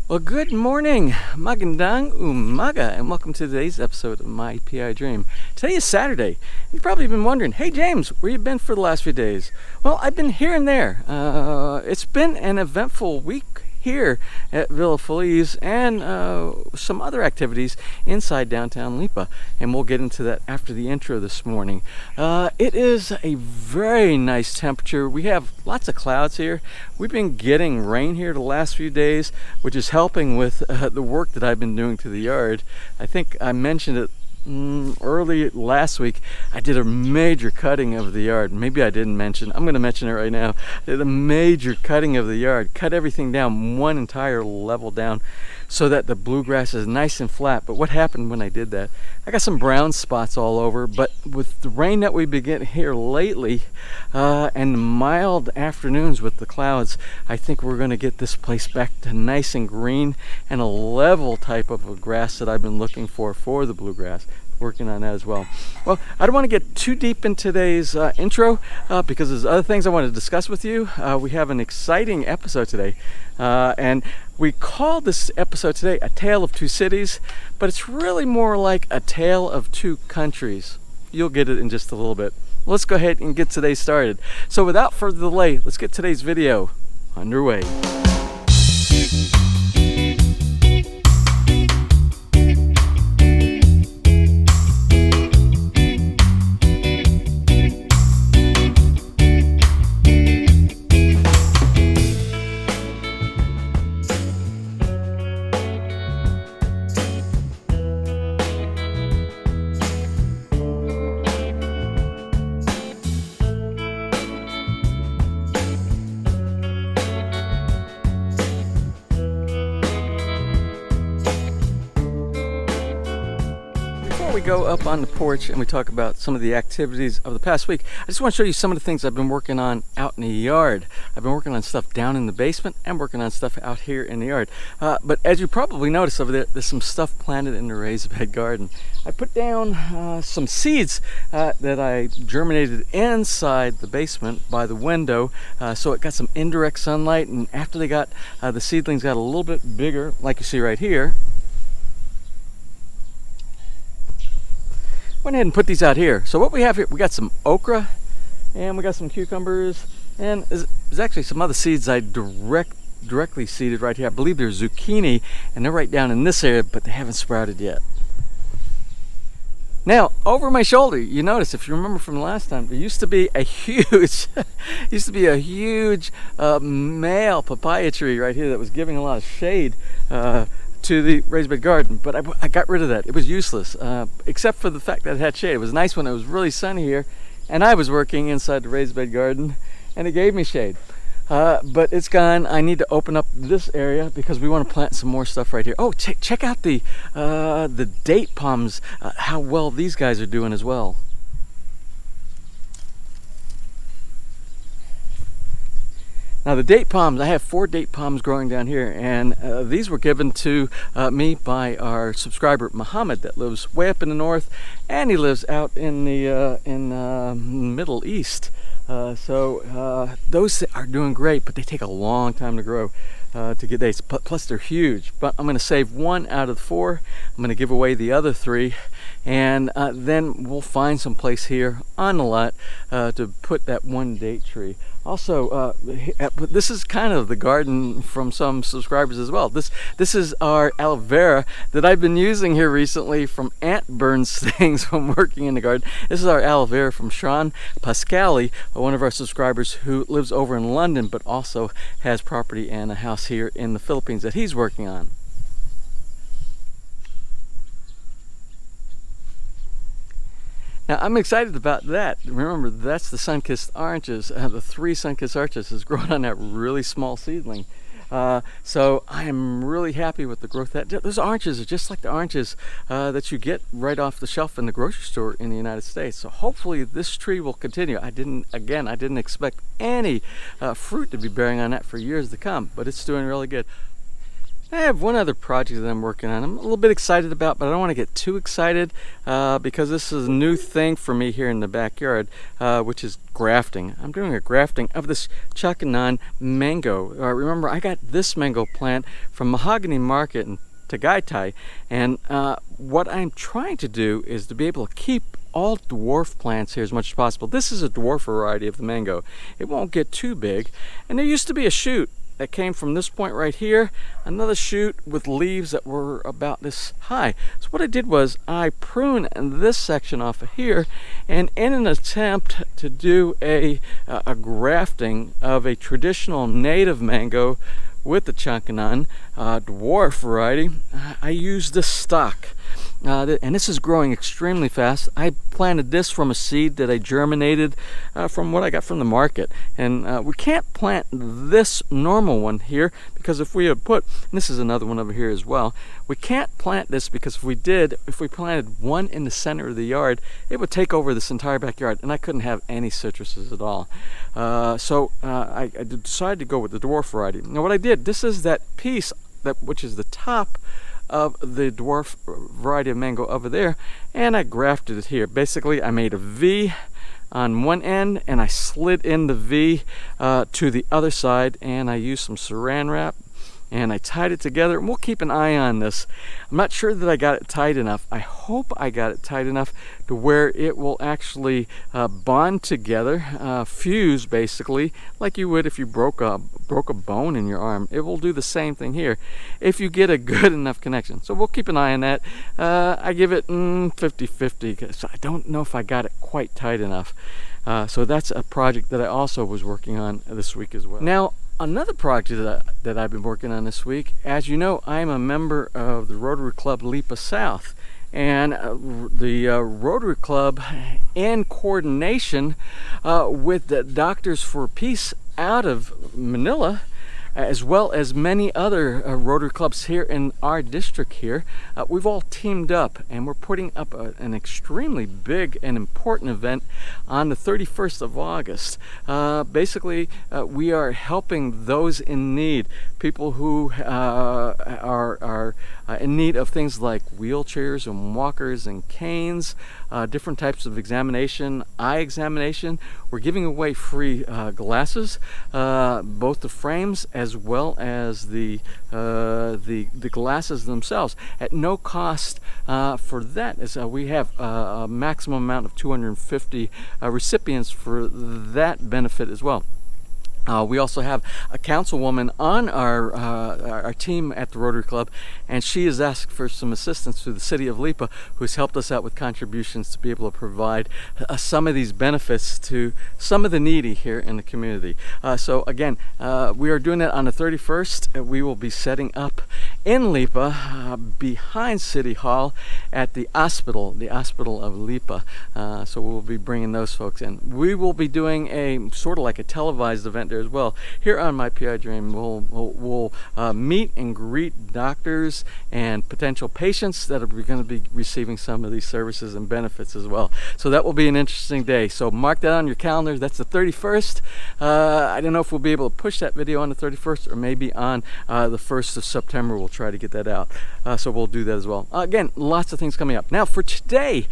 Well, good morning, magandang umaga, and welcome to today's episode of My PI Dream. Today is Saturday. You've probably been wondering, hey James, where you been for the last few days? Well, I've been here and there. It's been an eventful week here at Villa Feliz and some other activities inside downtown Lipa, and we'll get into that after the intro this morning. It is a very nice temperature. We have lots of clouds here. We've been getting rain here the last few days, which is helping with the work that I've been doing to the yard. I think I mentioned it early last week. I did a major cutting of the yard. Maybe I didn't mention. I'm going to mention it right now. I did a major cutting of the yard. Cut everything down, one entire level down, so that the bluegrass is nice and flat. But what happened when I did that? I got some brown spots all over. But with the rain that we've been getting here lately, and mild afternoons with the clouds, I think we're going to get this place back to nice and green and a level type of a grass that I've been looking for the bluegrass. Working on that as well. Well, I don't want to get too deep in today's intro because there's other things I want to discuss with you. We have an exciting episode today, and we call this episode today A Tale of Two Cities, but it's really more like a tale of two countries. You'll get it in just a little bit. Let's go ahead and get today started. So without further delay, let's get today's video underway. We go up on the porch and we talk about some of the activities of the past week. I just want to show you some of the things I've been working on out in the yard. I've been working on stuff down in the basement and working on stuff out here in the yard. But as you probably noticed over there, there's some stuff planted in the raised bed garden. I put down some seeds that I germinated inside the basement by the window, so it got some indirect sunlight, and after they got the seedlings got a little bit bigger, like you see right here, went ahead and put these out here. So what we have here, we got some okra and we got some cucumbers, and there's actually some other seeds I directly seeded right here. I believe they're zucchini, and they're right down in this area, but they haven't sprouted yet. Now, over my shoulder, you notice, if you remember from last time, there used to be a huge male papaya tree right here that was giving a lot of shade to the raised bed garden, but I got rid of that. It was useless, except for the fact that it had shade. It was nice when it was really sunny here, and I was working inside the raised bed garden, and it gave me shade. But it's gone. I need to open up this area because we want to plant some more stuff right here. Oh, check out the date palms, how well these guys are doing as well. Now the date palms, I have 4 date palms growing down here, and these were given to me by our subscriber Muhammad that lives way up in the north, and he lives out in the Middle East. So those are doing great, but they take a long time to grow to get dates. Plus they're huge. But I'm going to save 1 out of the 4. I'm going to give away the other 3, and then we'll find some place here on the lot to put that 1 date tree. Also, this is kind of the garden from some subscribers as well. This is our aloe vera that I've been using here recently from ant burn stings from working in the garden. This is our aloe vera from Sean Pascali, one of our subscribers who lives over in London, but also has property and a house here in the Philippines that he's working on. Now I'm excited about that. Remember, that's the sun-kissed oranges. The 3 sun-kissed oranges is growing on that really small seedling. So I am really happy with the growth. Those oranges are just like the oranges that you get right off the shelf in the grocery store in the United States. So hopefully this tree will continue. I didn't expect any fruit to be bearing on that for years to come, but it's doing really good. I have one other project that I'm working on. I'm a little bit excited about, but I don't want to get too excited because this is a new thing for me here in the backyard, which is grafting. I'm doing a grafting of this Chakanan mango. Remember, I got this mango plant from Mahogany Market in Tagaytay, and what I'm trying to do is to be able to keep all dwarf plants here as much as possible. This is a dwarf variety of the mango. It won't get too big, and there used to be a shoot that came from this point right here, another shoot with leaves that were about this high. So what I did was I pruned this section off of here, and in an attempt to do a grafting of a traditional native mango with the Chakanan dwarf variety, I used this stock. And this is growing extremely fast. I planted this from a seed that I germinated from what I got from the market. And we can't plant this normal one here because if we had put, and this is another one over here as well, we can't plant this because if we planted one in the center of the yard, it would take over this entire backyard and I couldn't have any citruses at all. So I decided to go with the dwarf variety. Now what I did, this is that piece which is the top of the dwarf variety of mango over there, and I grafted it here. Basically I made a V on one end and I slid in the V to the other side, and I used some saran wrap and I tied it together, and we'll keep an eye on this. I'm not sure that I got it tight enough. I hope I got it tight enough to where it will actually bond together, fuse basically, like you would if you broke a bone in your arm. It will do the same thing here if you get a good enough connection. So we'll keep an eye on that. I give it 50-50, so I don't know if I got it quite tight enough. So that's a project that I also was working on this week as well. Now, another project that I've been working on this week, as you know, I'm a member of the Rotary Club Lipa South, and the Rotary Club, in coordination with the Doctors for Peace out of Manila, as well as many other Rotary clubs here in our district here, we've all teamed up and we're putting up an extremely big and important event on the 31st of August. Basically, we are helping those in need, people who are in need of things like wheelchairs and walkers and canes, different types of examination, eye examination. We're giving away free glasses, both the frames as well as the glasses themselves, at no cost for that. As we have a maximum amount of 250 recipients for that benefit as well. We also have a councilwoman on our team at the Rotary Club, and she has asked for some assistance through the city of Lipa, who's helped us out with contributions to be able to provide some of these benefits to some of the needy here in the community. So again, we are doing that on the 31st. We will be setting up in Lipa behind City Hall at the hospital of Lipa. So we'll be bringing those folks in. We will be doing a sort of like a televised event there as well. Here on My PI Dream, we'll meet and greet doctors and potential patients that are going to be receiving some of these services and benefits as well. So that will be an interesting day. So mark that on your calendar. That's the 31st. I don't know if we'll be able to push that video on the 31st or maybe on the 1st of September. We'll try to get that out. So we'll do that as well. Again, lots of things coming up. Now for today,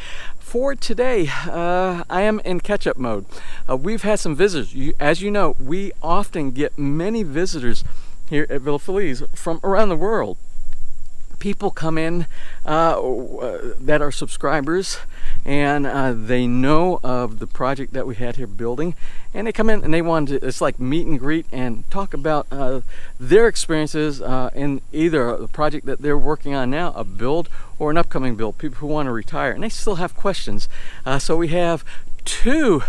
I am in catch-up mode. We've had some visitors. As you know, we often get many visitors here at Feliz from around the world. People come in that are subscribers, and they know of the project that we had here building, and they come in and they want to, it's like meet and greet and talk about their experiences in either the project that they're working on now, a build, or an upcoming build, people who want to retire and they still have questions. So we have two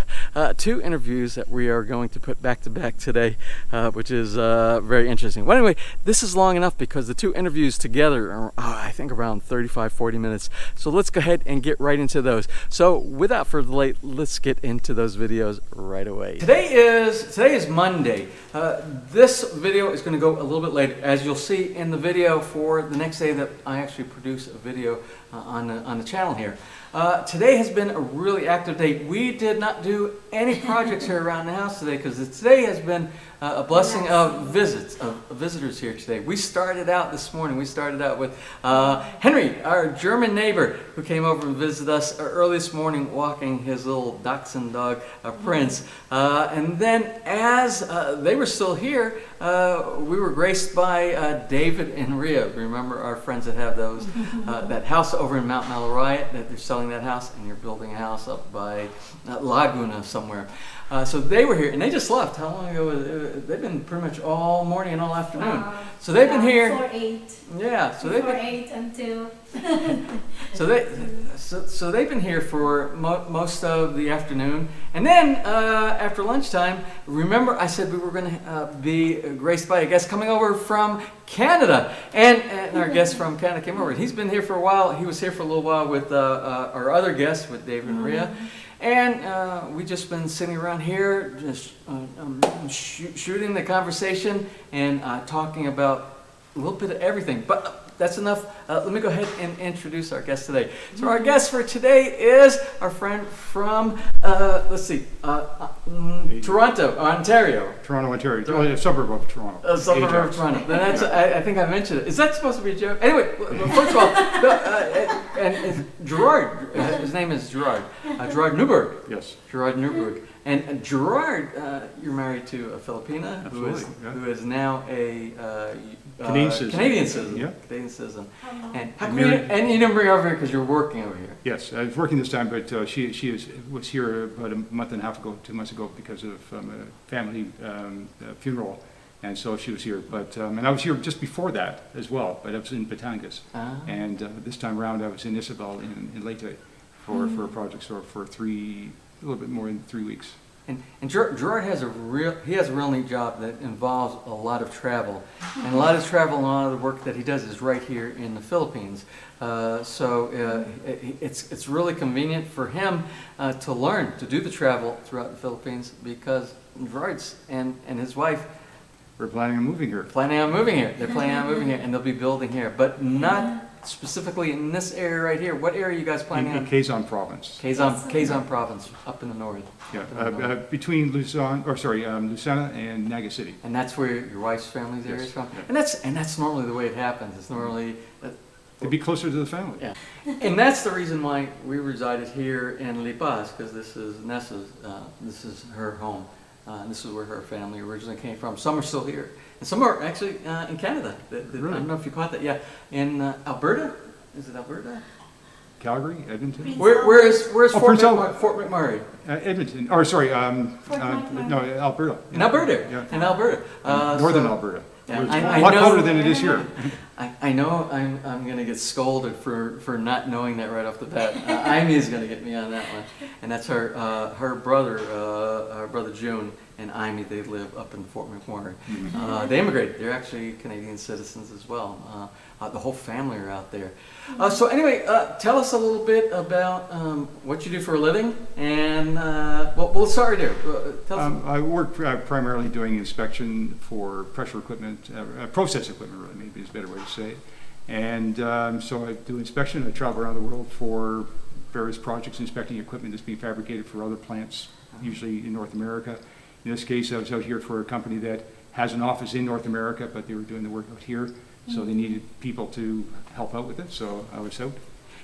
interviews that we are going to put back to back today, which is very interesting. Well, anyway, this is long enough because the two interviews together are, I think, around 35-40 minutes. So let's go ahead and get right into those. So without further delay, let's get into those videos right away. Today is Monday. This video is going to go a little bit later, as you'll see in the video for the next day that I actually produce a video on the channel here. Today has been a really active day. We did not do any projects here around the house today because today has been a blessing of visitors here today. We started out this morning. We started out with Henry, our German neighbor, who came over and visited us early this morning, walking his little dachshund dog, Prince. And then, as they were still here, we were graced by David and Rhea. Remember our friends that have those that house over in Mount Malariah, that they're selling that house, and you're building a house up by Laguna somewhere. So they were here, and they just left. How long ago? They've been pretty much all morning and all afternoon. So they've been here. Before 8. Yeah. So they've been 8 until. so they've been here for most of the afternoon, and then after lunchtime. Remember, I said we were going to be graced by a guest coming over from Canada, and our guest from Canada came over. He's been here for a while. He was here for a little while with our other guests, with David and Rhea. And we just been sitting around here, just shooting the conversation and talking about a little bit of everything. But that's enough. Let me go ahead and introduce our guest today. So our guest for today is our friend from, Toronto, Ontario. Toronto, Ontario. A suburb of Toronto. A suburb of Toronto. Then that's, I think I mentioned it. Is that supposed to be a joke? Anyway, first of all, and Gerard, his name is Gerard. Gerard Newberg. Yes. Gerard Newberg. And Gerard, you're married to a Filipina who is now a Canadian citizen. Canadian citizen. Yeah. Canadian citizen. And how come you didn't bring her over here because you're working over here? Yes, I was working this time, but she was here about a month and a half ago, 2 months ago, because of a family funeral, and so she was here. But and I was here just before that as well, but I was in Batangas, and this time around I was in Isabel in Leyte for a project, so for a little bit more than 3 weeks. And Gerard has a real neat job that involves a lot of travel, and a lot of travel and a lot of the work that he does is right here in the Philippines. So it's really convenient for him to learn to do the travel throughout the Philippines, because Gerard's and his wife We're planning on moving here. They're planning on moving here, and they'll be building here, but not specifically in this area right here. What area are you guys planning on? In Quezon Province. Quezon Province, up in the north. Yeah, between Lucena and Naga City. And that's where your wife's family's area is from. Yeah. And that's normally the way it happens. It's normally To be closer to the family. Yeah. And that's the reason why we resided here in Lipa, because this is Nessa's. This is her home. This is where her family originally came from. Some are still here, and some are actually in Canada. Really? I don't know if you caught that. Yeah, in Alberta. Is it Alberta? Calgary, Edmonton. Where's Fort McMurray? Edmonton. Or sorry, no, Alberta. In Alberta. Yeah. In Alberta. Northern Alberta. Yeah, It's I a lot know- colder than it is here. I know I'm going to get scolded for not knowing that right off the bat. Amy is going to get me on that one, and that's her brother June and Amy. They live up in Fort McMurray. They immigrated. They're actually Canadian citizens as well. The whole family are out there. So anyway, tell us a little bit about what you do for a living, and we'll start right there. Tell us. I work primarily doing inspection for pressure equipment, process equipment really, maybe is a better way to say it. And so I do inspection. I travel around the world for various projects, inspecting equipment that's being fabricated for other plants, usually in North America. In this case, I was out here for a company that has an office in North America, but they were doing the work out here, so they needed people to help out with it, so I was out.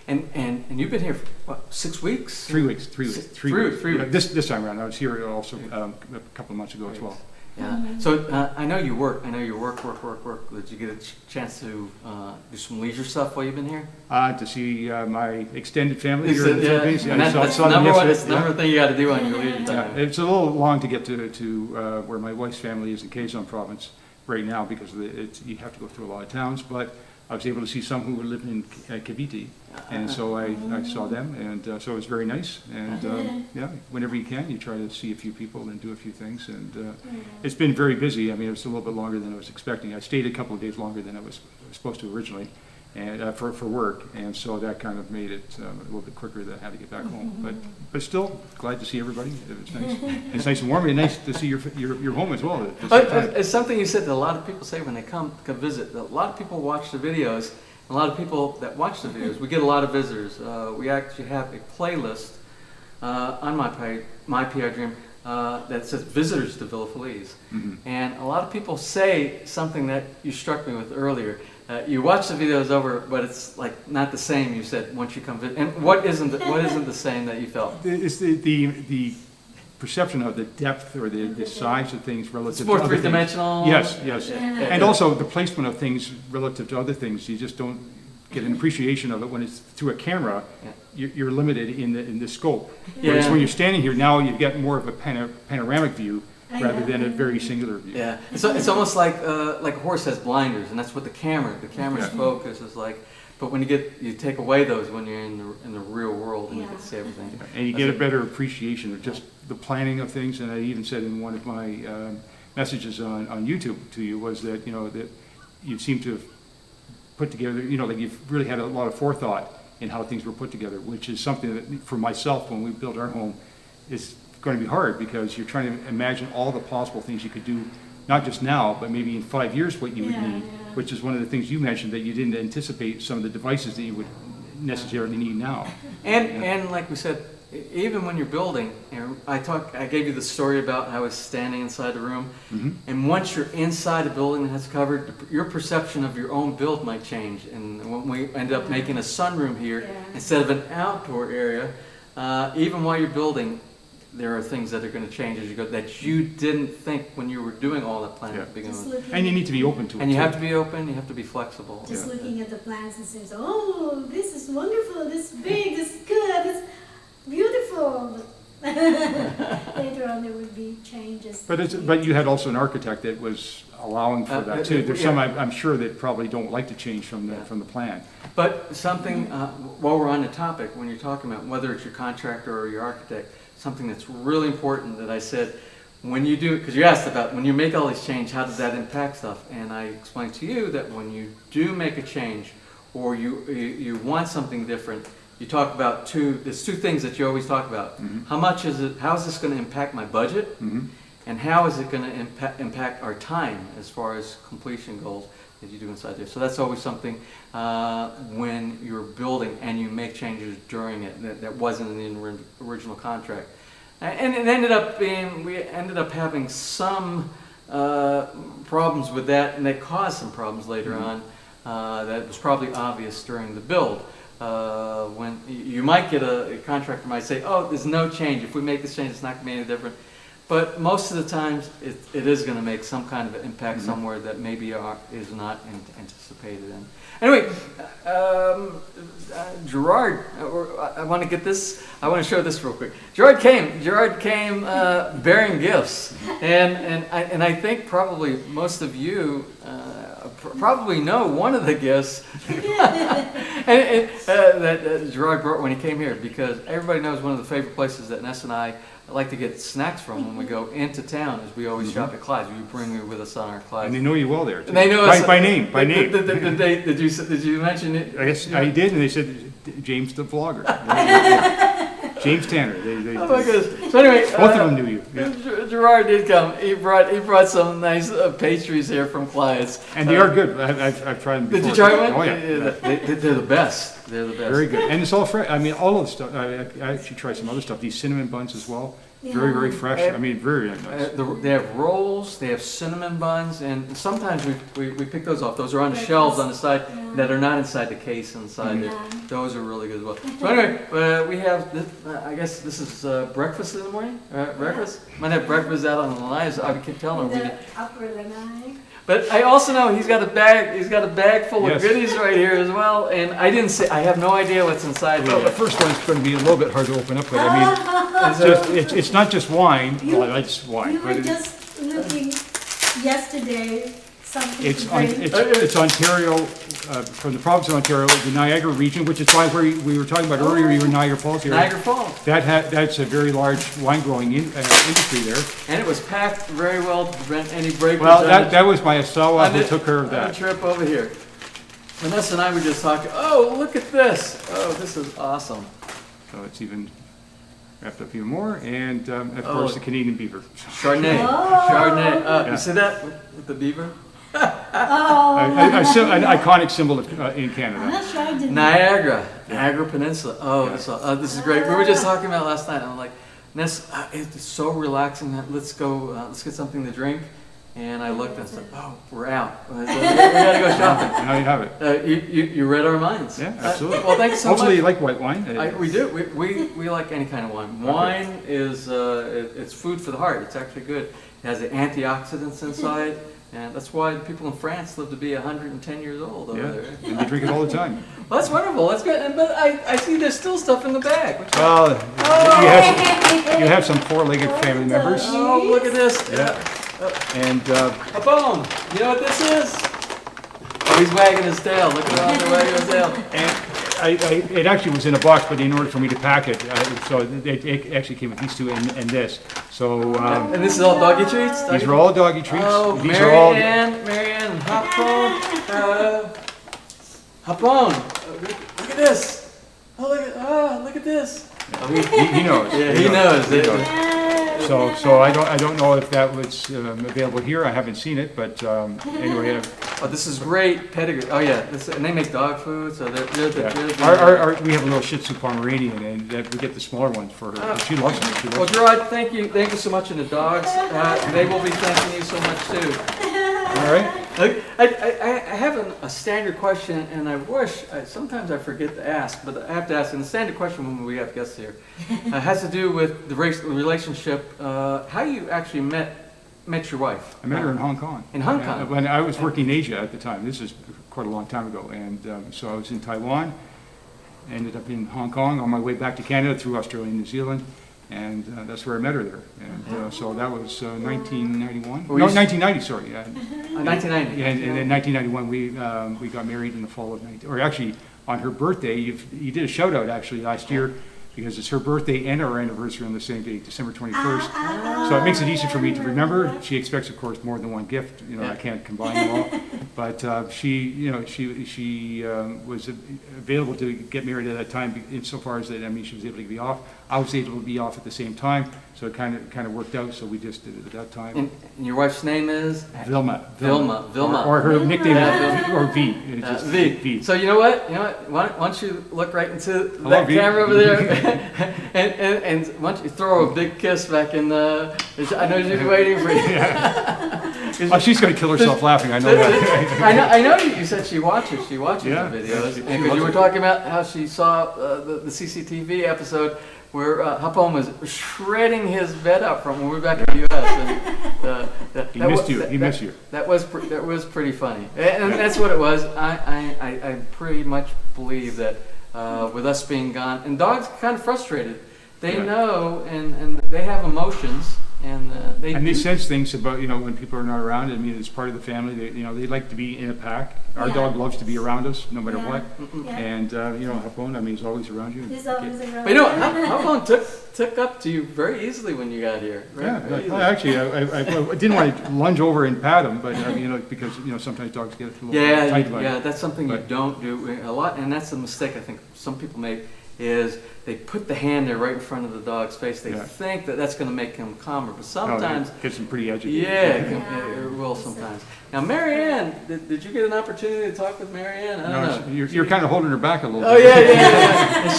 And you've been here for what, 6 weeks? 3 weeks. Three weeks. Yeah, This time around. I was here also a couple of months ago as well. Yeah. So I know you work. Did you get a chance to do some leisure stuff while you've been here? To see my extended family here in the Philippines. And that's the number one. It's the number one thing you got to do on your leisure time. Yeah, it's a little long to get to where my wife's family is in Quezon Province right now, because you have to go through a lot of towns, but I was able to see some who were living in Cavite, and so I saw them, and so it was very nice. And yeah, whenever you can, you try to see a few people and do a few things. And it's been very busy. I mean, it was a little bit longer than I was expecting. I stayed a couple of days longer than I was supposed to originally, and for work, and so that kind of made it a little bit quicker than I had to get back home. But still, glad to see everybody. It was nice. It's nice and warm, and nice to see your home as well. It's something you said that a lot of people say when they come visit. That a lot of people watch the videos. A lot of people that watch the videos, we get a lot of visitors. We actually have a playlist on my PI Dream that says visitors to Villa Feliz. Mm-hmm. And a lot of people say something that you struck me with earlier. You watch the videos over, but it's like not the same. You said once you come visit. And what isn't the same that you felt? It's the perception of the depth or the size of things relative It's more to other three-dimensional. things. Yes. Yeah. And also the placement of things relative to other things. You just don't get an appreciation of it when it's through a camera. Yeah. You're limited in the scope. Yeah. Whereas when you're standing here now, you get more of a panoramic view rather than a very singular view. Yeah, it's almost like a horse has blinders, and that's what the camera's focus is like. But when you take away those when you're in the real world and you can see everything. And you get a better appreciation of just the planning of things. And I even said in one of my messages on YouTube to you was that that you seem to have put together, like you've really had a lot of forethought in how things were put together, which is something that for myself when we built our home is going to be hard, because you're trying to imagine all the possible things you could do, not just now, but maybe in 5 years what you would need, which is one of the things you mentioned, that you didn't anticipate some of the devices that you would necessarily need now. And like we said, even when you're building, I gave you the story about how I was standing inside the room, and once you're inside a building that's covered, your perception of your own build might change. And when we ended up making a sunroom here instead of an outdoor area, even while you're building, there are things that are going to change as you go that you didn't think when you were doing all that planning at the beginning. And you need to be open to it. And you have to be open, you have to be flexible. Just looking at the plans and says, oh, this is wonderful, this is big, this is good, this is beautiful. Later on there would be changes. But you had also an architect that was allowing for that too. There's some I'm sure that probably don't like to change from the plan. But something, while we're on the topic, when you're talking about whether it's your contractor or your architect, something that's really important that I said, when you do, because you asked about when you make all these changes, how does that impact stuff? And I explained to you that when you do make a change or you want something different, you talk about there's two things that you always talk about. How is this going to impact my budget? And how is it going to impact our time as far as completion goals that you do inside there? So that's always something when you're building and you make changes during it that wasn't in the original contract. And it ended up we ended up having some problems with that, and that caused some problems later on that was probably obvious during the build. When you might get a contractor might say, oh, there's no change. If we make this change, it's not going to be any different. But most of the times, it is going to make some kind of impact somewhere that maybe is not anticipated in. Anyway, Gerard, I want to get this. I want to show this real quick. Gerard came bearing gifts, and I think probably most of you probably know one of the gifts that Gerard brought when he came here, because everybody knows one of the favorite places that Ness and I like to get snacks from when we go into town is we always shop at Clyde's. We bring you with us on our Clyde's. And they know you well there, too. And they know us by name. Did you mention it? I guess I did, and they said James the vlogger. James Tanner. Oh my goodness. So anyway, both of them knew you. Yeah. Gerard did come. He brought some nice pastries here from Clyde's. And they are good. I've tried them before. Did you try one? Oh yeah. They're the best. They're the best. Very good. And it's all fresh. I mean, all of the stuff. I actually tried some other stuff. These cinnamon buns as well. Very, very fresh. I mean, very nice. They have rolls, they have cinnamon buns, and sometimes we pick those off. Those are on the shelves on the side that are not inside the case inside there. Those are really good as well. So anyway, we have this, I guess this is breakfast in the morning? Breakfast? Might have breakfast out on the line. So I can tell her. Upper lanai. But I also know he's got a bag full of goodies right here as well, and I have no idea what's inside here. Well, the first one's going to be a little bit hard to open up, but I mean, it's not just wine. Well, it's wine. You were just looking yesterday. It's Ontario, from the province of Ontario, the Niagara region, which is why we were talking about earlier, you were Niagara Falls here. Niagara Falls. That's a very large wine growing industry there. And it was packed very well to prevent any breakage. Well, that was my Asawa who took care of that. On a trip over here. Vanessa and I were just talking, oh, look at this. Oh, this is awesome. So it's even wrapped up even more, and of course the Canadian beaver. Chardonnay. Oh. Chardonnay. You see that with the beaver? An iconic symbol in Canada. Niagara Peninsula. Oh, this is great. We were just talking about it last night. I'm like, it's so relaxing. Let's go. Let's get something to drink. And I looked and said, "Oh, we're out. We gotta go shopping." Now you have it. You read our minds. Yeah, absolutely. Well, thanks so Hopefully much. you like white wine. We do. We like any kind of wine. Wine is it's food for the heart. It's actually good. It has the antioxidants inside, and that's why people in France live to be 110 years old over there. And they drink it all the time. Well, that's wonderful. That's good. But I see there's still stuff in the bag. Well, you have some four-legged family members. Oh, look at this. Yeah. And A bone. You know what this is? Oh, he's wagging his tail. Look at him wagging his tail. and it actually was in a box, but in order for me to pack it, so it actually came with these two and this. So and this is all doggy treats? these are all doggy treats. Oh, These are all. Marianne, Hopone. Hopone. Look at this. Look at this. Oh, he knows. Yeah, he knows. He knows. So I don't know if that was available here. I haven't seen it, but anyway. Oh, this is great pedigree. Oh yeah, and they make dog food, so they're We have a little Shih Tzu Pomeranian, and we get the smaller ones for her. She loves them. Well, Gerard, thank you so much, and the dogs. They will be thanking you so much too. All right. I have a standard question, and I wish, sometimes I forget to ask, but I have to ask, and the standard question when we have guests here has to do with the relationship, how you actually met your wife. I met her in Hong Kong. In Hong Kong? When I was working in Asia at the time. This is quite a long time ago. And so I was in Taiwan, ended up in Hong Kong on my way back to Canada through Australia and New Zealand. And that's where I met her there. And so that was 1991. No, 1990, sorry. 1990. And in 1991, we got married in the fall of 19, or actually on her birthday. You did a shout out actually last year because it's her birthday and our anniversary on the same day, December 21st. So it makes it easy for me to remember. She expects, of course, more than one gift. I can't combine them all. But she was available to get married at that time insofar as that, she was able to be off. I was able to be off at the same time, so it kind of worked out. So we just did it at that time. And your wife's name is Vilma. Vilma. Or her nickname is or V. It's just V. So you know what? Why don't you look right into that camera over there, and why don't you throw a big kiss back in the? I know she's waiting for you. Oh, she's going to kill herself laughing. I know that. I know you said she watches. She watches Yeah, the videos, she because you were talking about how she saw the CCTV episode where Hopone was shredding his bed up from when we were back in the U.S. And He missed you. That was pretty funny, and that's what it was. I pretty much believe that with us being gone, and dogs are kind of frustrated. They know, and they have emotions. And they sense things about when people are not around. It's part of the family. They like to be in a pack. Our dog loves to be around us no matter what. Yeah. And Hopone, he's always around you. He's always around. But Hopone took up to you very easily when you got here. Right? Yeah, actually, I didn't want to lunge over and pat him, but because sometimes dogs get a little tight. Yeah, that's something you don't do a lot, and that's a mistake I think some people make. Is they put the hand there right in front of the dog's face. They think that that's going to make him calmer, but sometimes it gets him pretty agitated. It will sometimes. Now, Marianne, did you get an opportunity to talk with Marianne? I don't know. You're kind of holding her back a little bit. Oh yeah. And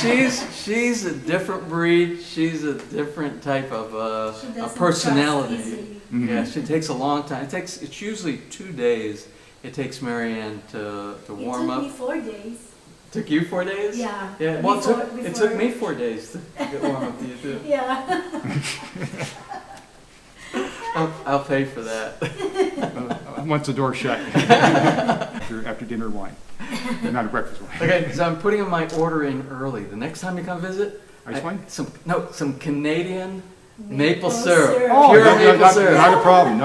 she's a different breed. She's a different type of a personality. Mm-hmm. Yeah, she takes a long time. It's usually 2 days. It takes Marianne to warm up. It took me 4 days. Took you 4 days? Yeah. Well, it took me 4 days to get warm up to you too. Yeah. I'll pay for that. Once the door's shut. after dinner wine. Not a breakfast wine. Okay, so I'm putting my order in early. The next time you come visit, ice wine? Some Canadian maple syrup. Oh, Pure maple syrup. Not a problem.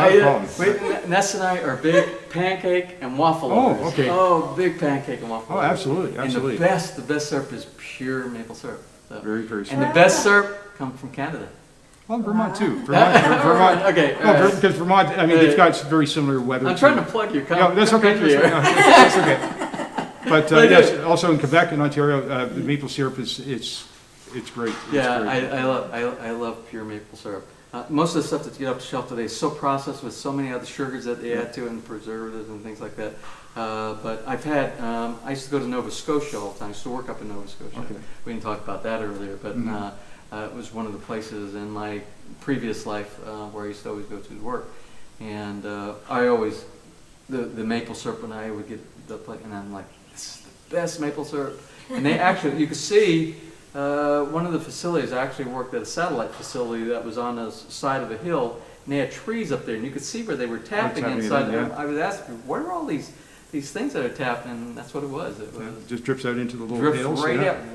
Ness and I are big pancake and waffle lovers. Oh, okay. Oh, big pancake and waffle lovers. Absolutely. And the best syrup is pure maple syrup. So. Very, very sweet. And the best syrup comes from Canada. Well, Vermont too. Vermont. Okay. Because Vermont, they've got very similar weather. I'm trying to plug your country. No, that's okay. That's okay. But yes, also in Quebec and Ontario, the maple syrup it's great. I love pure maple syrup. Most of the stuff that you get off the shelf today is so processed with so many other sugars that they add to it and preservatives and things like that. But I've had, I used to go to Nova Scotia all the time. I used to work up in Nova Scotia. Okay. We didn't talk about that earlier, but It was one of the places in my previous life where I used to always go to work. And I always, the maple syrup, when I would get the plate, and I'm like, this is the best maple syrup. And they actually, you could see, one of the facilities, I actually worked at a satellite facility that was on the side of a hill, and they had trees up there, and you could see where they were tapping inside there. I was asking, what are all these things that are tapping? And that's what it was. It just drips out into the little hills.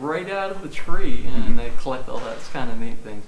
Right out of the tree, and they collect all that. It's kind of neat things.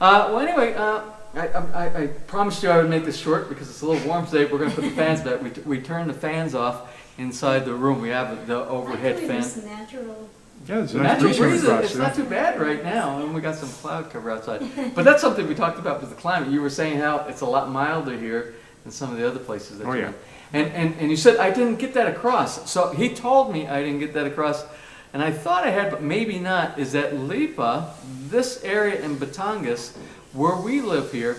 Well, anyway, I promised you I would make this short because it's a little warm today. We're going to put the fans back. We turned the fans off inside the room. We have the overhead fan. It's natural. Yeah, it's a nice breeze coming across. It's not too bad right now, and we got some cloud cover outside. But that's something we talked about with the climate. You were saying how it's a lot milder here than some of the other places that you're in. And you said I didn't get that across. So he told me I didn't get that across, and I thought I had, but maybe not, is that Lipa, this area in Batangas, where we live here,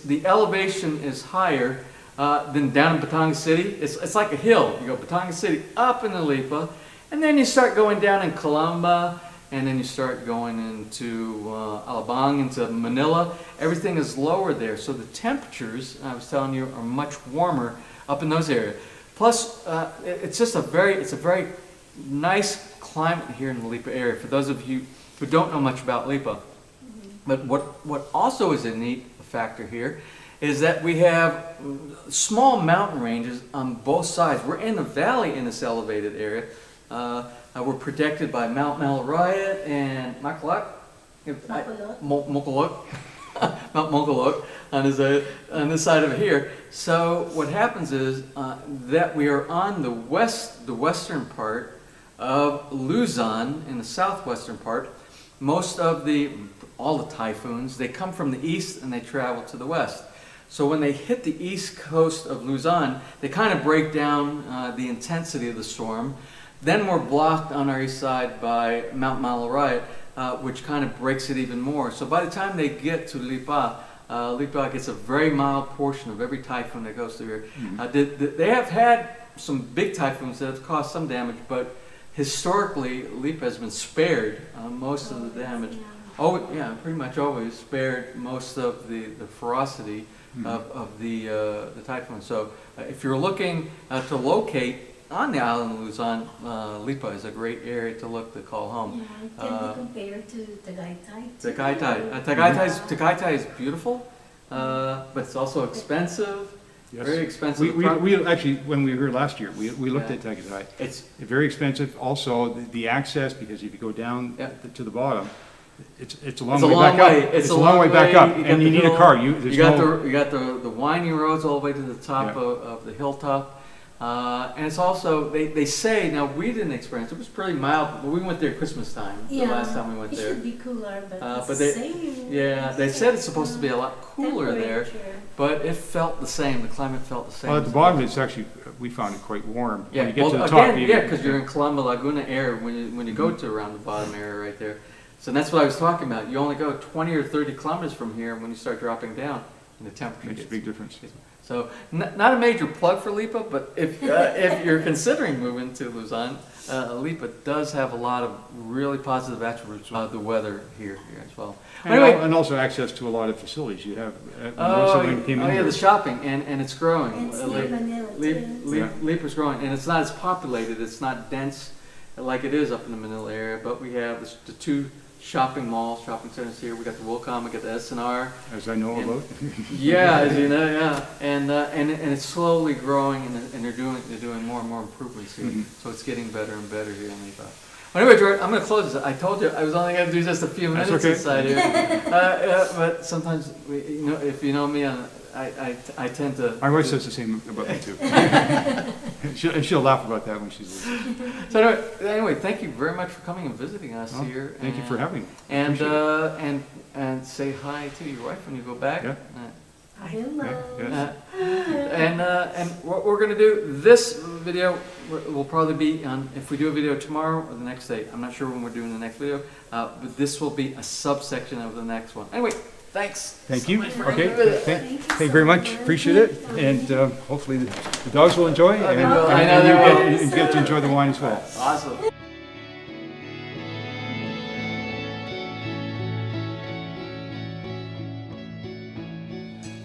the elevation is higher than down in Batangas City. It's like a hill. You go Batangas City up into Lipa, and then you start going down in Calamba, and then you start going into Alabang, into Manila. Everything is lower there, so the temperatures, I was telling you, are much warmer up in those areas. Plus, it's a very nice climate here in the Lipa area. For those of you who don't know much about Lipa, but what also is a neat factor here is that we have small mountain ranges on both sides. We're in a valley in this elevated area. We're protected by Mount Malarayat and Mount Mount Mongolok on this side of here. So what happens is that we are on the western part of Luzon in the southwestern part. Most of all the typhoons, they come from the east and they travel to the west. So when they hit the east coast of Luzon, they kind of break down the intensity of the storm. Then we're blocked on our east side by Mount Malarayat, which kind of breaks it even more. So by the time they get to Lipa, Lipa gets a very mild portion of every typhoon that goes through here. They have had some big typhoons that have caused some damage, but historically, Lipa has been spared most of the damage. Oh, yeah, pretty much always spared most of the ferocity of the typhoon. So if you're looking to locate on the island of Luzon, Lipa is a great area to look to call home. Yeah, it can be compared to Tagaytay. Tagaytay is beautiful, but it's also expensive. Yes. Very expensive. We actually, when we were here last year, we looked at Tagaytay. It's very expensive. Also, the access, because if you go down to the bottom, it's a long way back up. It's a long way back up, and you need a car. You got the winding roads all the way to the top of the hilltop. And it's also, they say, now we didn't experience it, was pretty mild, but we went there Christmas time, the last time we went there. It should be cooler, but it's they, the same. Yeah, they said it's supposed to be a lot cooler there, but it felt the same, the climate felt the same. Well, at the bottom it's actually, we found it quite warm. Yeah, when you get to the top. Because you're in Calamba Laguna area when you go to around the bottom area right there. So that's what I was talking about. You only go 20 or 30 kilometers from here when you start dropping down, and the temperature makes a big difference. So not a major plug for Lipa, but if you're considering moving to Luzon, Lipa does have a lot of really positive attributes of the weather here as well. And also access to a lot of facilities. You have the shopping, and it's growing. And it's near Manila too. Lipa's growing, and it's not as populated. It's not dense like it is up in the Manila area, but we have the two shopping malls, shopping centers here. We got the Wilcom, we got the SNR. As I know about. Yeah, as you know, yeah, and it's slowly growing, and they're doing more and more improvements here. So it's getting better and better here in Lipa. Well, anyway, George, I'm going to close this. I told you I was only going to do just a few minutes inside here, but sometimes if you know me, I tend to. My wife says the same about me too. She'll laugh about that when she's listening. So anyway, thank you very much for coming and visiting us here. Thank you for having me. And say hi to your wife when you go back. Yeah. Hello. And what we're going to do, this video will probably be on, if we do a video tomorrow or the next day, I'm not sure when we're doing the next video, but this will be a subsection of the next one. Anyway, thanks. Thank you. Okay. Thank you very much. Appreciate it. And hopefully the dogs will enjoy, and you get to enjoy the wine as well. Awesome.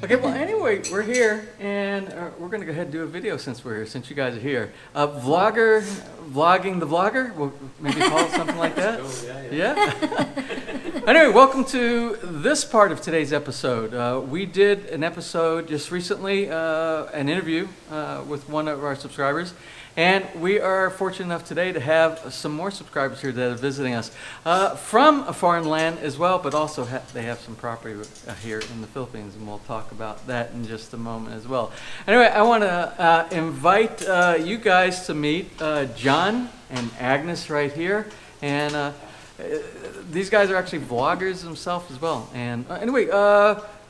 Okay, well, anyway, we're here, and we're going to go ahead and do a video since we're here, since you guys are here. Vlogging the vlogger? We'll maybe call it something like that? Oh, Yeah? Anyway, welcome to this part of today's episode. We did an episode just recently, an interview with one of our subscribers, and we are fortunate enough today to have some more subscribers here that are visiting us from a foreign land as well, but also they have some property here in the Philippines, and we'll talk about that in just a moment as well. Anyway, I want to invite you guys to meet John and Agnes right here, and these guys are actually vloggers themselves as well. And anyway,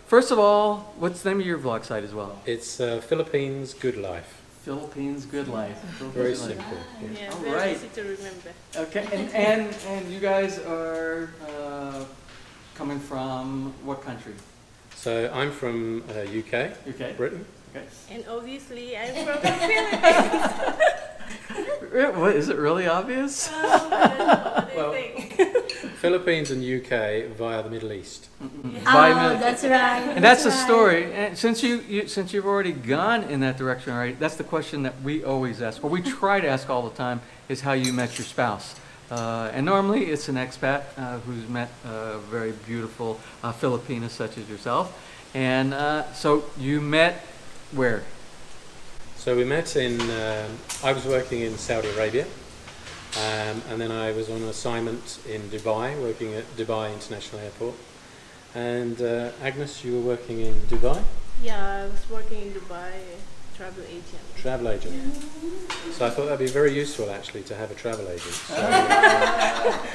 first of all, what's the name of your vlog site as well? It's Philippines Good Life. Philippines Good Life. Very simple. Yeah, All very right. easy to remember. Okay, and you guys are coming from what country? So I'm from UK, UK. Britain. Okay. And obviously, I'm from the Philippines. What, is it really obvious? What do you Well, think? Philippines and UK via the Middle East. That's right. And that's the right. story. And since you've already gone in that direction, right? That's the question that we always ask, or we try to ask all the time, is how you met your spouse. And normally it's an expat who's met a very beautiful Filipina such as yourself. And so you met where? So we met in, I was working in Saudi Arabia, and then I was on an assignment in Dubai, working at Dubai International Airport. And Agnes, you were working in Dubai? Yeah, I was working in Dubai, travel agent. Travel agent. So I thought that'd be very useful actually to have a travel agent.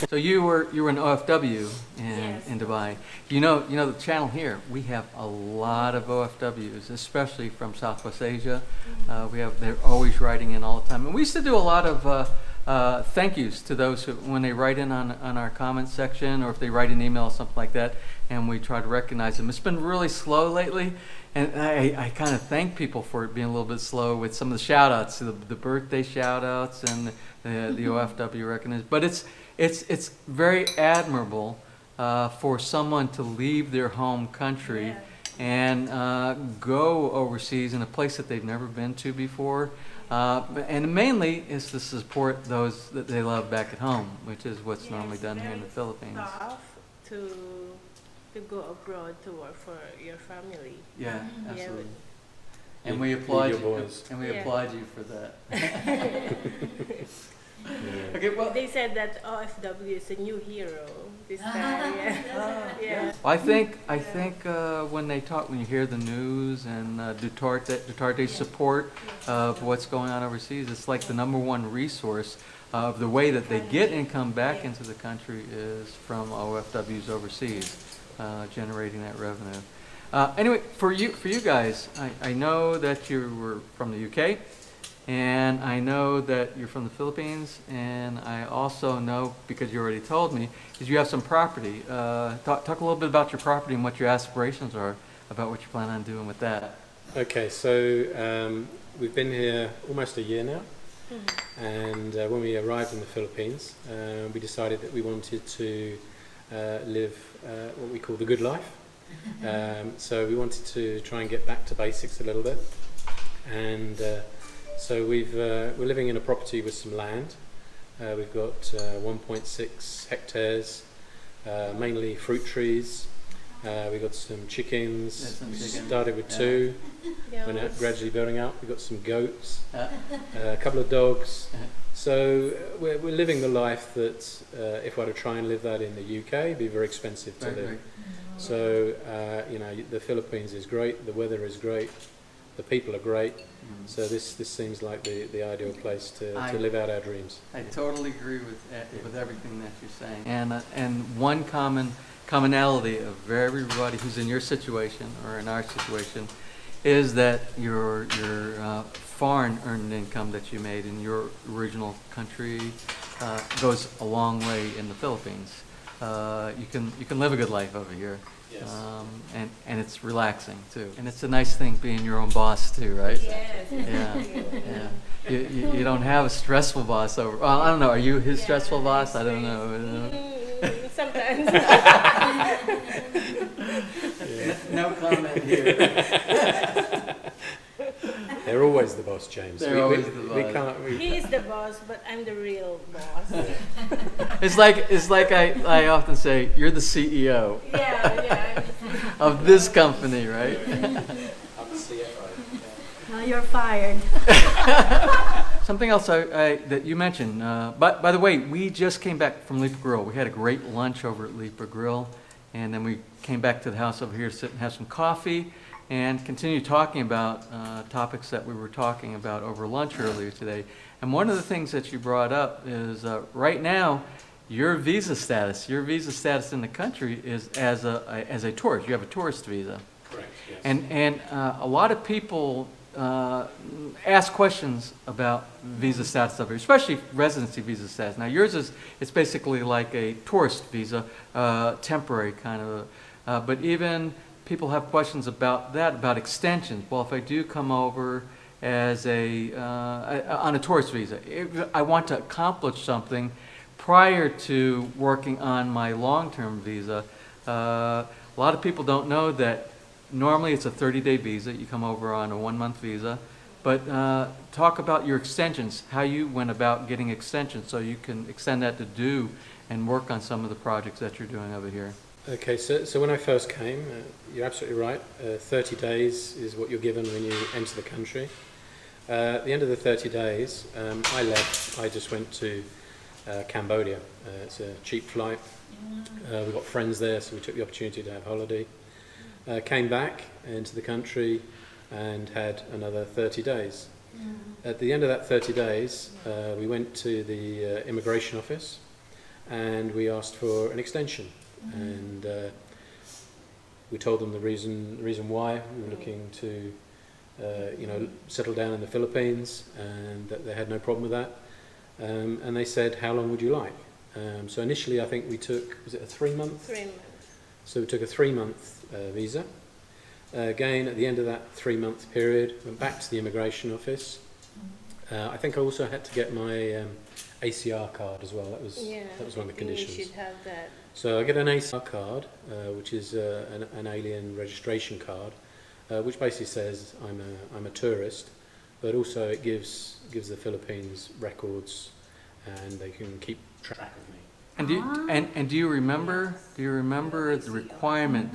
So you were an OFW Yes. in Dubai. You know the channel here. We have a lot of OFWs, especially from Southwest Asia. They're always writing in all the time, and we used to do a lot of thank yous to those who, when they write in on our comment section, or if they write an email or something like that, and we try to recognize them. It's been really slow lately, and I kind of thank people for it being a little bit slow with some of the shout outs, the birthday shout outs and the OFW recognition. But it's very admirable for someone to leave their home country Yeah. and go overseas in a place that they've never been to before. And mainly is to support those that they love back at home, which is what's Yes, normally done here in the very Philippines. Tough to go abroad to work for your family. Yeah, Yeah, absolutely. You- And we you applaud your you. boys. And we Yeah. applaud you for that. Yeah. Okay, well, They said that OFW is a new hero this time. Yeah. Yeah. I think when you hear the news and Dutarte's support of what's going on overseas, it's like the #1 resource of the way that they get income back into the country is from OFWs overseas, generating that revenue. Anyway, for you guys, I know that you were from the UK, and I know that you're from the Philippines, and I also know, because you already told me, is you have some property. Talk a little bit about your property and what your aspirations are about what you plan on doing with that. Okay, so we've been here almost a year now, and when we arrived in the Philippines, we decided that we wanted to live what we call the good life. So we wanted to try and get back to basics a little bit, and so we're living in a property with some land. We've got 1.6 hectares, mainly fruit trees. We've got some chickens. Yeah, some We chicken. started with Yeah. 2. Yeah, We're now it's- gradually building up. We've got some goats, Uh, a couple of dogs. Uh-huh. So we're living the life that if I were to try and live that in the UK, it'd be very expensive to right, live. right. So the Philippines is great. The weather is great. The people are great. So this seems like the ideal place to live out our dreams. I totally agree with everything that you're saying. And one commonality of everybody who's in your situation or in our situation is that your foreign earned income that you made in your original country goes a long way in the Philippines. You can live a good life over here. Yes. And it's relaxing too. And it's a nice thing being your own boss too, right? Yes. Yeah. You don't have a stressful boss over. Well, I don't know. Are you his Yeah, stressful boss? I don't it's know. Sometimes. No comment here. They're always the boss, James. They're always the We boss. can't. He is the boss, but I'm the real boss. It's like I often say, you're the CEO Yeah. of this company, right? I'm the CFO. Now you're fired. Something else that you mentioned, but by the way, we just came back from Lipa Grill. We had a great lunch over at Lipa Grill, and then we came back to the house over here to sit and have some coffee and continue talking about topics that we were talking about over lunch earlier today. And one of the things that you brought up is right now, your visa status in the country is as a tourist. You have a tourist visa. Correct. Yes. And a lot of people ask questions about visa status over here, especially residency visa status. Now yours it's basically like a tourist visa, temporary kind of, but even people have questions about that, about extensions. Well, if I do come over as on a tourist visa, if I want to accomplish something prior to working on my long-term visa. A lot of people don't know that normally it's a 30-day visa. You come over on a 1-month visa. But talk about your extensions, how you went about getting extensions so you can extend that to do and work on some of the projects that you're doing over here. Okay, so when I first came, you're absolutely right. 30 days is what you're given when you enter the country. At the end of the 30 days, I left. I just went to Cambodia. It's a cheap flight. We've got friends there, so we took the opportunity to have holiday. Came back into the country and had another 30 days. At the end of that 30 days, we went to the immigration office and we asked for an extension. And we told them the reason why we were looking to settle down in the Philippines, and that they had no problem with that. And they said, how long would you like? So initially I think we took, was it a 3-month? 3 months. So we took a 3-month visa. Again, at the end of that 3-month period, went back to the immigration office. I think I also had to get my ACR card as well. That was one of the conditions. You should have that. So I get an ACR card, which is an alien registration card, which basically says I'm a tourist, but also it gives the Philippines records, and they can keep track of me. And do you remember the requirement?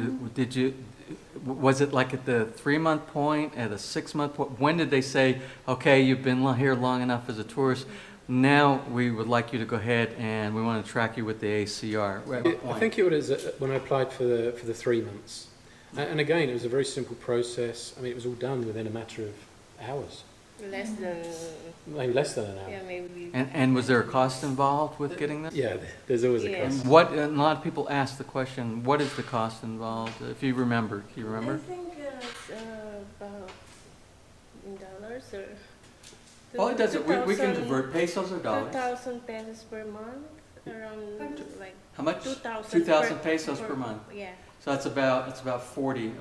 Was it like at the 3-month point, at a 6-month point? When did they say, okay, you've been here long enough as a tourist, now we would like you to go ahead and we want to track you with the ACR? I think it was when I applied for the 3 months. And again, it was a very simple process. I mean, it was all done within a matter of hours. Less than. Maybe less than an hour. Yeah, maybe. And was there a cost involved with getting that? Yeah, there's always a Yes. cost. And a lot of people ask the question, what is the cost involved? If you remember, do you I remember? think it's about in dollars or. Well, it doesn't. We can 2,000 convert pesos or dollars. 2,000 pesos per month, around like How much? 2,000. 2,000 pesos per month. Yeah. So that's about 40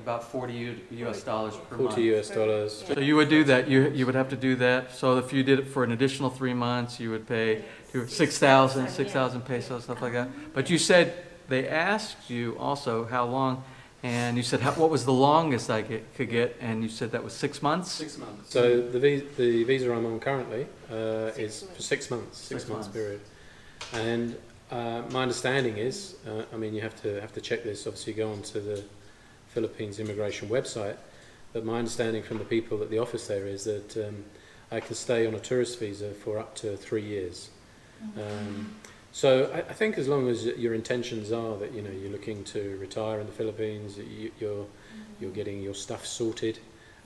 US dollars per month. 40 US dollars. So you would do that. You would have to do that. So if you did it for an additional 3 months, you would pay 6,000 pesos, stuff like that. But you said they asked you also how long, and you said what was the longest I could get, and you said that was 6 months. 6 months. So the visa I'm on currently is for 6 months. 6 months months period. And my understanding is, I mean, you have to check this. Obviously, you go onto the Philippines immigration website. But my understanding from the people at the office there is that I can stay on a tourist visa for up to 3 years. So I think as long as your intentions are that you're looking to retire in the Philippines, you're getting your stuff sorted,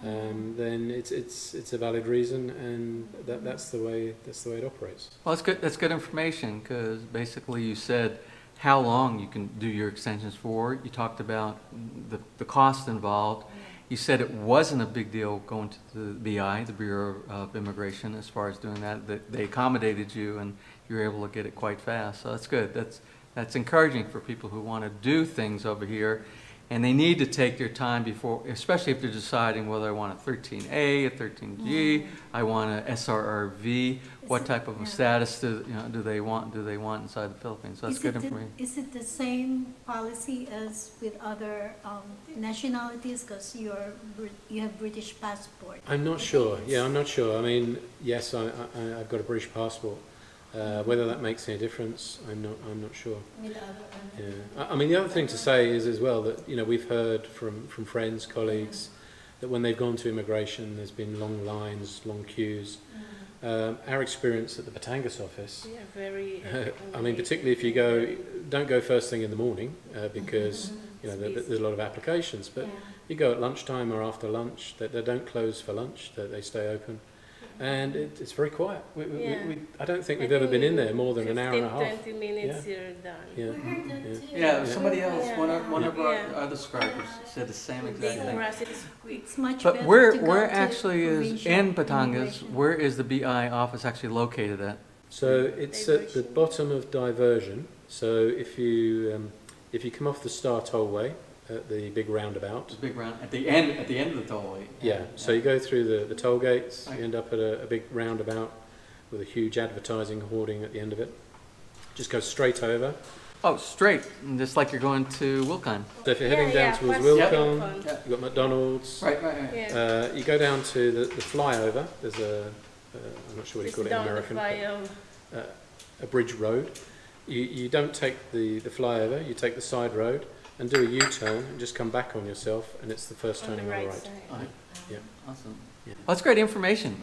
then it's a valid reason, and that's the way it operates. Well, that's good. That's good information, because basically you said how long you can do your extensions for. You talked about the cost involved. You said it wasn't a big deal going to the BI, the Bureau of Immigration, as far as doing that. That they accommodated you and you were able to get it quite fast. So that's good. That's encouraging for people who want to do things over here. and they need to take their time before, especially if they're deciding whether I want a 13A, a 13G, I want a SRRV, what type of a status do they want inside the Philippines. So that's good information. Is it the same policy as with other nationalities? Because you have British passport. I'm not sure. Yeah, I'm not sure. I mean, yes, I've got a British passport. Whether that makes any difference, I'm not sure. With other Yeah. I mean, the other thing to say is as well that we've heard from friends, colleagues, that when they've gone to immigration, there's been long lines, long queues. Our experience at the Batangas office, Yeah, very. I mean, particularly if you don't go first thing in the morning because there's a lot of applications, but you go at lunchtime or after lunch, they don't close for lunch, they stay open. And it's very quiet. I don't think we've ever been in there more than an hour and a half. 20 minutes, you're done. Yeah. Yeah, somebody else, Yeah. one of our Yeah. other subscribers said the same exact The thing. process is quick. It's much But better where to go where to actually is provincial in Batangas? immigration. Where is the BI office actually located at? So it's at the bottom of Diversion. So if you come off the Star Tollway at the big roundabout, It's a big round at the end of the tollway. yeah. So you go through the toll gates, you end up at a big roundabout with a huge advertising hoarding at the end of it. Just go straight over. Oh, straight, just like you're going to Wilcon. So if you're heading down towards past Wilcon, Wilcon. you've got McDonald's. Right. Yeah. You go down to the flyover. There's I'm not sure what you It's call it in down the American, but, flyover. a bridge road. You don't take the flyover, you take the side road and do a U-turn and just come back on yourself, and it's the first On the turning on the right right. side. Yeah. Awesome. Yeah. Well, that's great information,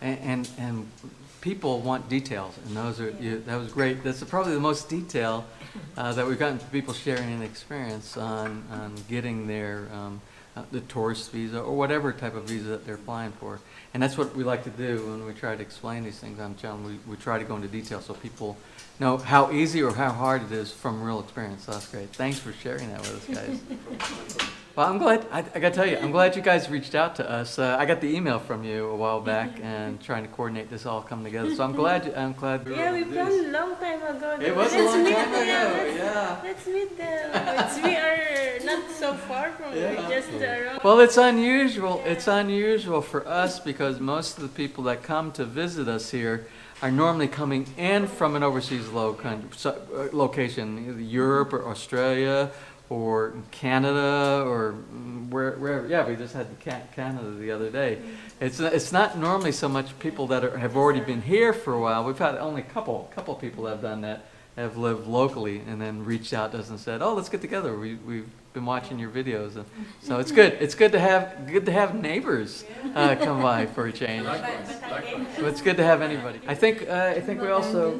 and people want details, and that was great. That's probably the most detail that we've gotten from people sharing an experience on getting their the tourist visa or whatever type of visa that they're applying for. And that's what we like to do when we try to explain these things on the channel. We try to go into detail so people know how easy or how hard it is from real experience. So that's great. Thanks for sharing that with us, guys. Well, I'm glad, I got to tell you, I'm glad you guys reached out to us. I got the email from you a while back and trying to coordinate this all come together. So I'm glad we were Yeah, able we to do planned this. a long time ago. It was a Let's long meet time them. ago, yeah. Let's meet them. We are not so far from Yeah. you, just around. Well, it's unusual. It's unusual for us because most of the people that come to visit us here are normally coming in from an overseas location, either Europe or Australia or Canada or wherever. Yeah, we just had Canada the other day. It's not normally so much people that have already been here for a while. We've had only a couple people that have done that, have lived locally and then reached out to us and said, "Oh, let's get together. We've been watching your videos." And so it's good. It's good to have neighbors come by for a change. So it's good to have anybody. I think we also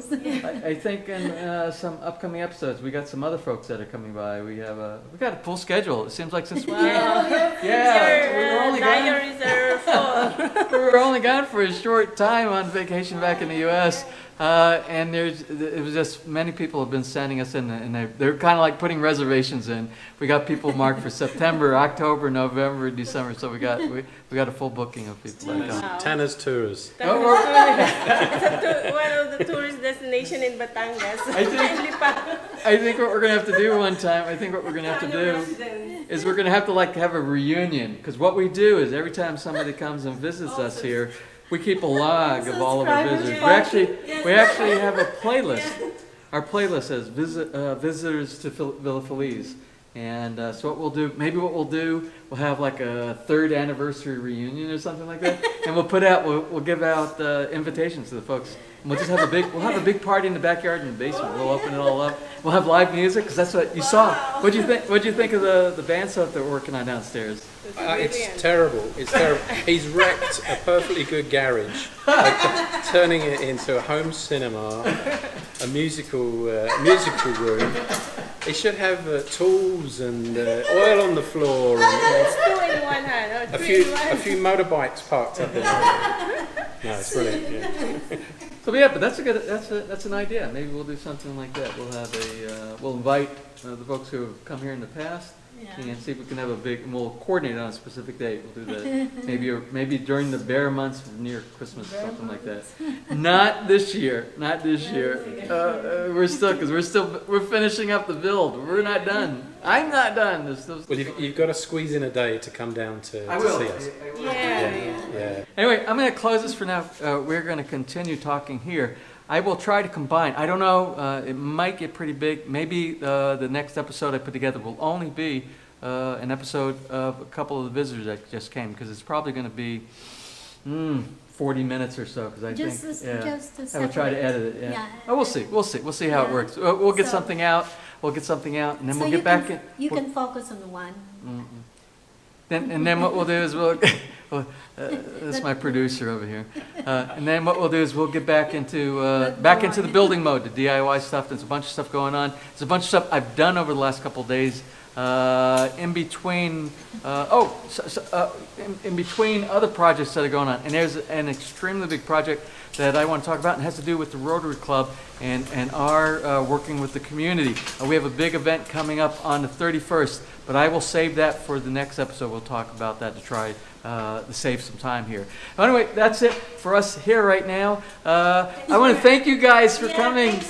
I think in some upcoming episodes we got some other folks that are coming by. We got a full schedule. It seems like since we came. Yeah, we were only gone for a short time on vacation back in the U.S. And it was just many people have been sending us in, and they're kind of like putting reservations in. We got people marked for September, October, November, December. So we got a full booking of people that come. Wow. Tanner's Tours. It's one of the tourist destination in Batangas. Lipa. I think what we're gonna have to do one time. I think what we're gonna have to do is we're gonna have to have a reunion, because what we do is every time somebody comes and visits us here, we keep a log of all of our visitors. We actually have a playlist. Our playlist says visitors to Villa Feliz. And so we'll have like a 3rd anniversary reunion or something like that. And we'll give out invitations to the folks. And we'll have a big party in the backyard in the basement. We'll open it all up. We'll have live music, because that's what you saw. What'd you think of the band stuff that we're working on downstairs? It's terrible. It's terrible. He's wrecked a perfectly good garage, turning it into a home cinema, a musical room. He should have tools and oil on the floor, and It's 2 in 1 hand. Or a 3 in 1. few motorbikes parked up in there. No, it's brilliant. Yeah. So but that's an idea. Maybe we'll do something like that. We'll invite the folks who have come here in the past, Yeah. And see if we can have a big, and we'll coordinate on a specific date. We'll do that. Maybe during the bear months near Christmas, or something like that. Not this year. Not this year. We're finishing up the build. We're not done. I'm not done. There's still. Well, you've got to squeeze in a day to come down to see us. Yeah. Anyway, I'm going to close this for now. We're going to continue talking here. I will try to combine. I don't know. It might get pretty big. Maybe the next episode I put together will only be an episode of a couple of the visitors that just came, because it's probably going to be 40 minutes or so. Because I think I will try to edit it. Yeah. Oh, we'll see. We'll see how it works. We'll get something out. We'll get something out, and then we'll get back in. You can focus on the one. Then what we'll do is that's my producer over here. And then what we'll do is we'll get back into the building mode, the DIY stuff. There's a bunch of stuff going on. There's a bunch of stuff I've done over the last couple of days. In between other projects that are going on, and there's an extremely big project that I want to talk about, and it has to do with the Rotary Club and our working with the community. We have a big event coming up on the 31st, but I will save that for the next episode. We'll talk about that to try to save some time here. Anyway, that's it for us here right now. I want to thank you guys for coming and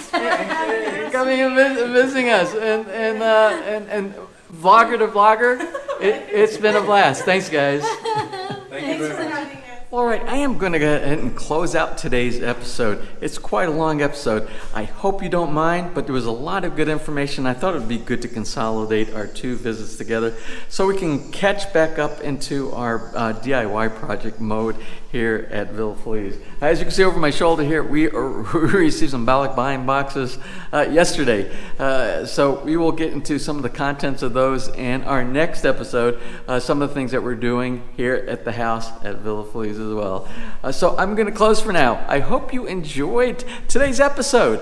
visiting us, and vlogger to vlogger, it's been a blast. Thanks, guys. Thank you very much. All right, I am going to go ahead and close out today's episode. It's quite a long episode. I hope you don't mind, but there was a lot of good information. I thought it would be good to consolidate our two visits together so we can catch back up into our DIY project mode here at Feliz. As you can see over my shoulder here, we received some ballot buying boxes yesterday. So we will get into some of the contents of those in our next episode, some of the things that we're doing here at the house at Feliz as well. So I'm going to close for now. I hope you enjoyed today's episode.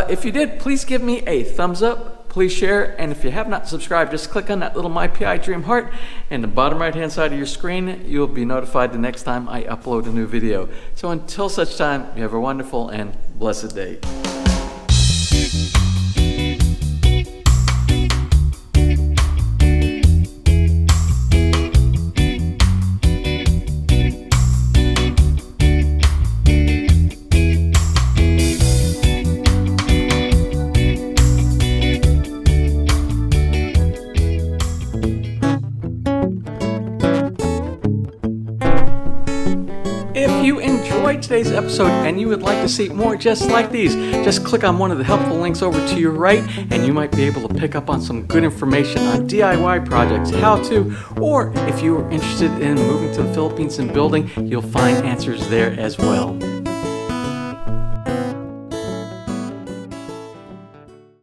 If you did, please give me a thumbs up. Please share, and if you have not subscribed, just click on that little My PI Dream heart in the bottom right-hand side of your screen. You'll be notified the next time I upload a new video. So until such time, you have a wonderful and blessed day. Today's episode and you would like to see more just like these, just click on one of the helpful links over to your right and you might be able to pick up on some good information on DIY projects, how to, or if you are interested in moving to the Philippines and building, you'll find answers there as well.